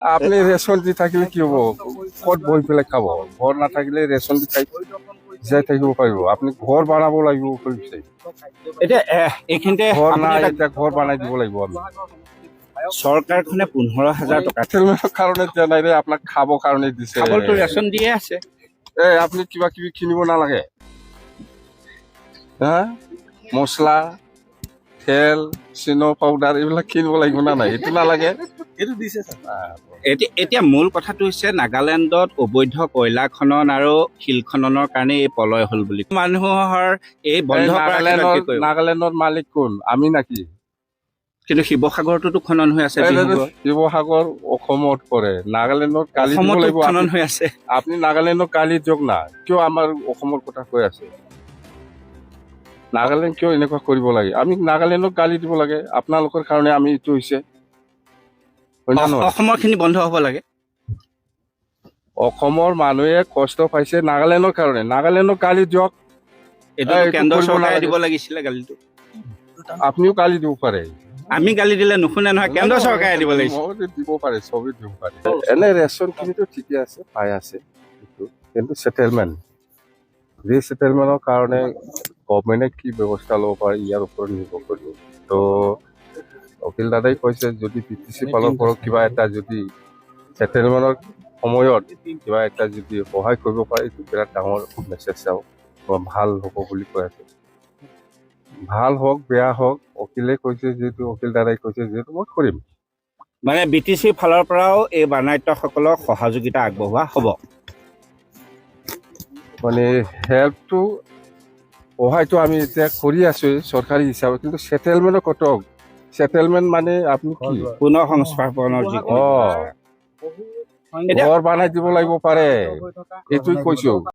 আপনি ৰেশন দি থাকিলে কি হব কত বহি পেলাই খাব ঘৰ নাথাকিলে ৰেচন দি খাই জীয়াই থাকিব পাৰিব আপুনি ঘৰ বনাব লাগিব কৈছে এতিয়া এইখিনিতে ঘৰ আপুনি নাই এটা এতিয়া ঘৰ বনাই দিব লাগিব আমি চৰকাৰখনে 15,000 টকা সেটেলমেণ্টৰ কাৰণে দিয়া নাই ৰে আপোনাক খাবৰ কাৰণে দিছে খাবলতো ৰেচন দিয়ে আছে আপুনি কিবা কিবি কিনিব নালাগে হা মছলা তেল চিনো পাউডাৰ এইবিলাক কিনিব লাগিব না নাই এইটো নালাগে এইটো দিছে এতিয়া মূল কথাটো হৈছে নাগালেণ্ডত অবৈধ কয়লা খনন আৰু শিল খননৰ কাৰণে এই পলয় হ'ল বুলি মানুহৰ এই বন্ধ কৰাৰ ক্ষেত্ৰত কি কৰিব? নাগালেণ্ডৰ মালিক কোন আমি নাকি কিন্তু শিৱসাগৰতো খনন হৈ আছে শিৱসাগৰ অসমত পৰে নাগালেণ্ডত কালি দিব অসমতো লাগিব খনন হৈ আছে আপুনি নাগালেণ্ডৰ কালি দিয়ক না কিয় আমাৰ অসমৰ কথা কৈ আছে নাগালেণ্ড কিয় এনেকুৱা কৰিব লাগে আমি নাগালেণ্ডক গালি দিব লাগে আপোনালোকৰ কাৰণে আমি এইটো হৈছে অসমৰ খিনি বন্ধ হ'ব লাগে অসমৰ মানুহে কষ্ট পাইছে নাগালেণ্ডৰ কাৰণে নাগালেণ্ডক গালি দিয়ক এইটো কেন্দ্ৰ চৰকাৰে দিব লাগিছিলে গালিটো আপুনিও গালি দিব পাৰে আমি গালি দিলে নুশুনে নহয় কেন্দ্ৰ চৰকাৰে দিব লাগিছিল দিব পাৰে চবেই দিব পাৰে এনে ৰেচন খিনিতো ঠিকে আছে পাই আছে কিন্তু সেটেলমেণ্ট ৰিছেটেলমেণ্টৰ কাৰণে গভৰ্ণমেণ্টে কি ব্যৱস্থা ল'ব পাৰে ইয়াৰ ওপৰত নিৰ্ভৰ কৰিব তো অখিল দাদাই কৈছে যদি BTC ফালৰ পৰা কিবা এটা যদি সেটেলমেণ্টৰ সময়ত কিবা এটা যদি সহায় কৰিব পাৰে এইটো বিৰাট ডাঙৰ মেছেজ ভাল হ'ব বুলি কৈ আছে ভাল হওক বেয়া হওক অখিলে কৈছে যিহেতু অখিল দাদাই কৈছে যিহেতু মই কৰিম মানে BTC ফালৰ পৰাও এই বানাইত্যসকলক সহযোগিতা আগবঢ়োৱা হ'ব মানে হেল্পটো সহায়টো আমি এতিয়া কৰি আছো চৰকাৰী হিচাপে কিন্তু সেটেলমেণ্টৰ কত সেটেলমেণ্ট মানে আপুনি কি পুনৰ সংস্থাপনৰ ঘৰ বনাই দিব লাগিব পাৰে এইটোৱে কৈছো